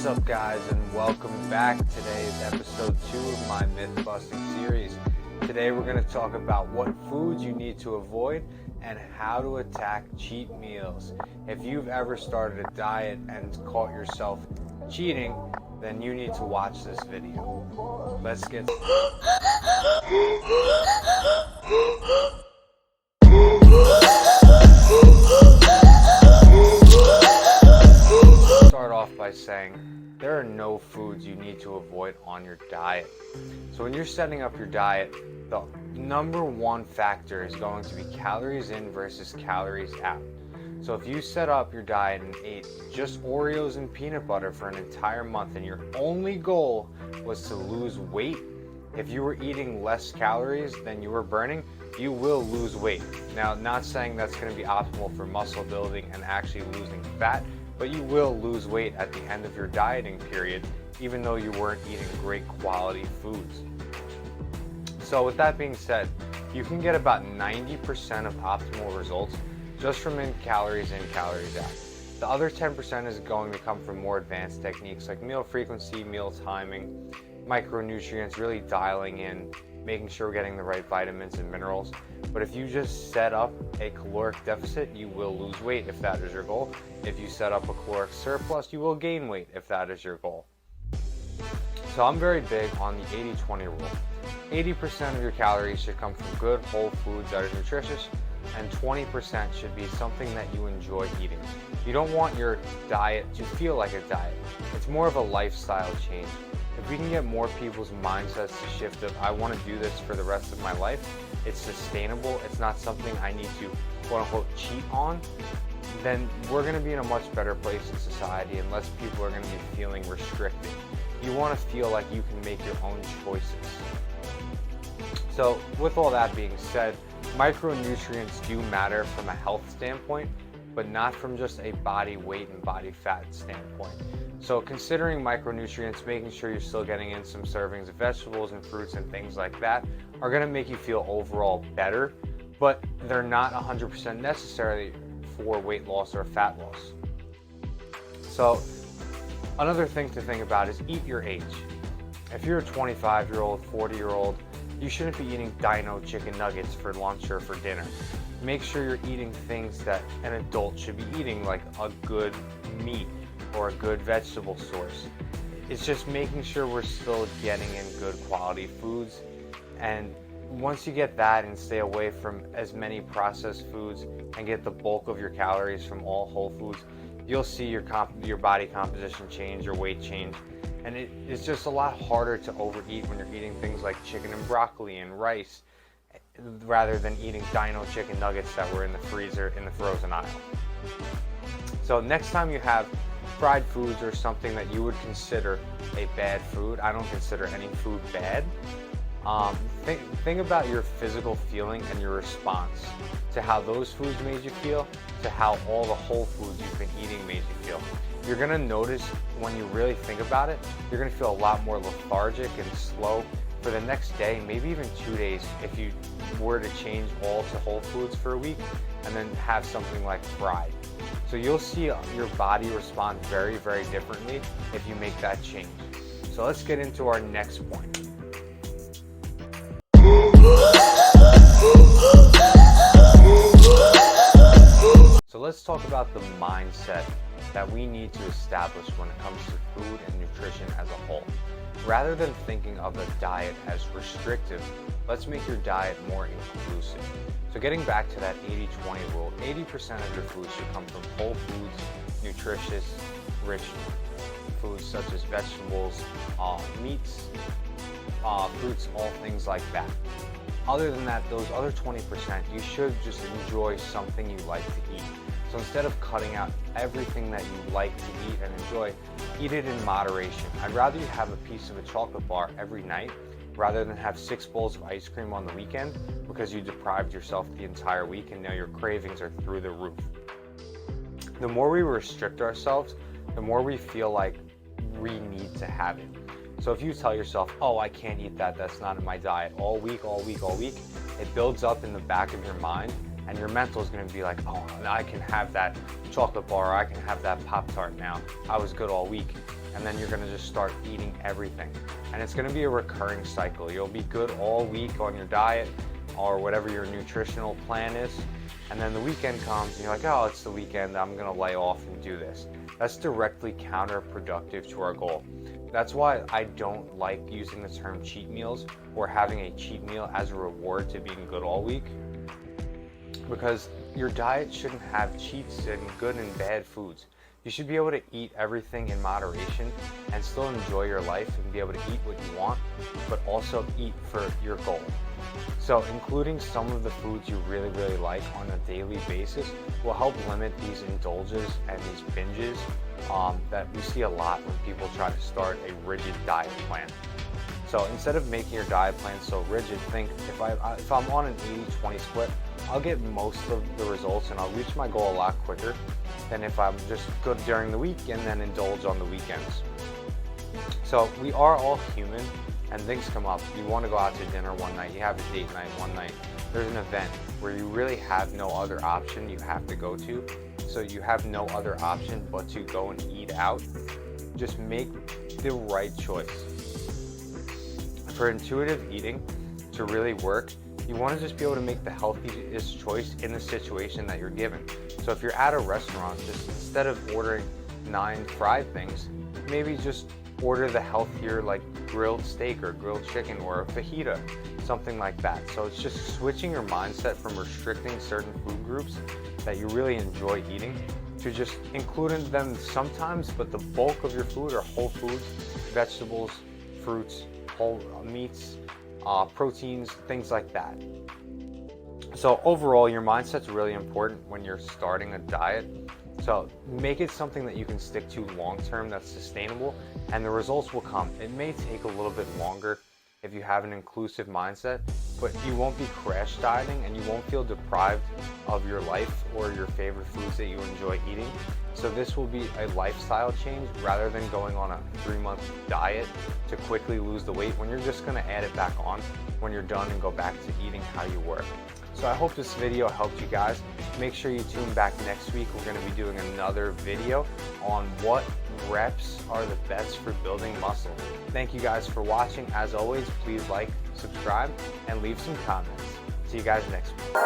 up, guys, and welcome back. Today is episode 2 of my myth busting series. Today we're going to talk about what foods you need to avoid and how to attack cheat meals. If you've ever started a diet and caught yourself cheating, then you need to watch this video. Let's get start off by saying there are no foods you need to avoid on your diet. So when you're setting up your diet, the number one factor is going to be calories in versus calories out. So if you set up your diet and ate just Oreos and peanut butter for an entire month and your only goal was to lose weight, if you were eating less calories than you were burning, you will lose weight. Now, not saying that's going to be optimal for muscle building and actually losing fat, but you will lose weight at the end of your dieting period, even though you weren't eating great quality foods. So with that being said, you can get about 90% of optimal results just from calories in, calories out. The other 10% is going to come from more advanced techniques like meal frequency, meal timing, micronutrients, really dialing in, making sure we're getting the right vitamins and minerals. But if you just set up a caloric deficit, you will lose weight if that is your goal. If you set up a caloric surplus, you will gain weight if that is your goal. So I'm very big on the 80-20 rule. 80% of your calories should come from good whole foods that are nutritious, and 20% should be something that you enjoy eating. You don't want your diet to feel like a diet. It's more of a lifestyle change. If we can get more people's mindsets to shift of, I want to do this for the rest of my life, it's sustainable, it's not something I need to quote unquote cheat on, then we're going to be in a much better place in society and less people are going to be feeling restricted. You want to feel like you can make your own choices. So with all that being said, micronutrients do matter from a health standpoint, but not from just a body weight and body fat standpoint. So considering micronutrients, making sure you're still getting in some servings of vegetables and fruits and things like that are going to make you feel overall better, but they're not 100% necessary for weight loss or fat loss. So another thing to think about is eat your age. If you're a 25-year-old, 40-year-old, you shouldn't be eating dino chicken nuggets for lunch or for dinner. Make sure you're eating things that an adult should be eating, like a good meat or a good vegetable source. It's just making sure we're still getting in good quality foods. And once you get that and stay away from as many processed foods and get the bulk of your calories from all whole foods, you'll see your body composition change, your weight change. And it's just a lot harder to overeat when you're eating things like chicken and broccoli and rice rather than eating dino chicken nuggets that were in the freezer in the frozen aisle. So next time you have fried foods or something that you would consider a bad food, I don't consider any food bad. Think about your physical feeling and your response to how those foods made you feel, to how all the whole foods you've been eating made you feel. You're going to notice when you really think about it, you're going to feel a lot more lethargic and slow for the next day, maybe even 2 days, if you were to change all to whole foods for a week and then have something like fried. So you'll see your body respond very, very differently if you make that change. So let's get into our next point. So let's talk about the mindset that we need to establish when it comes to food and nutrition as a whole. Rather than thinking of a diet as restrictive, let's make your diet more inclusive. So getting back to that 80-20 rule, 80% of your food should come from whole foods, nutritious, rich foods such as vegetables, meats, fruits, all things like that. Other than that, those other 20%, you should just enjoy something you like to eat. So instead of cutting out everything that you like to eat and enjoy, eat it in moderation. I'd rather you have a piece of a chocolate bar every night rather than have 6 bowls of ice cream on the weekend because you deprived yourself the entire week and now your cravings are through the roof. The more we restrict ourselves, the more we feel like we need to have it. So if you tell yourself, oh, I can't eat that, that's not in my diet, all week, it builds up in the back of your mind and your mental is going to be like, oh, I can have that chocolate bar, or I can have that Pop-Tart now. I was good all week. And then you're going to just start eating everything. And it's going to be a recurring cycle. You'll be good all week on your diet or whatever your nutritional plan is. And then the weekend comes and you're like, oh, it's the weekend, I'm going to lay off and do this. That's directly counterproductive to our goal. That's why I don't like using the term cheat meals or having a cheat meal as a reward to being good all week. Because your diet shouldn't have cheats and good and bad foods. You should be able to eat everything in moderation and still enjoy your life and be able to eat what you want, but also eat for your goal. So including some of the foods you really, really like on a daily basis will help limit these indulges and these binges that we see a lot when people try to start a rigid diet plan. So instead of making your diet plan so rigid, think if I'm on an 80-20 split, I'll get most of the results and I'll reach my goal a lot quicker than if I'm just good during the week and then indulge on the weekends. So we are all human and things come up. You want to go out to dinner one night, you have a date night one night, there's an event where you really have no other option you have to go to. So you have no other option but to go and eat out. Just make the right choice. For intuitive eating to really work, you want to just be able to make the healthiest choice in the situation that you're given. So if you're at a restaurant, just instead of ordering 9 fried things, maybe just order the healthier like grilled steak or grilled chicken or a fajita, something like that. So it's just switching your mindset from restricting certain food groups that you really enjoy eating to just including them sometimes, but the bulk of your food are whole foods, vegetables, fruits, whole meats, proteins, things like that. So overall, your mindset's really important when you're starting a diet. So make it something that you can stick to long term, that's sustainable, and the results will come. It may take a little bit longer if you have an inclusive mindset, but you won't be crash dieting and you won't feel deprived of your life or your favorite foods that you enjoy eating. So this will be a lifestyle change rather than going on a 3-month diet to quickly lose the weight when you're just going to add it back on when you're done and go back to eating how you were. So I hope this video helped you guys. Make sure you tune back next week. We're going to be doing another video on what reps are the best for building muscle. Thank you guys for watching. As always, please like, subscribe, and leave some comments. See you guys next week.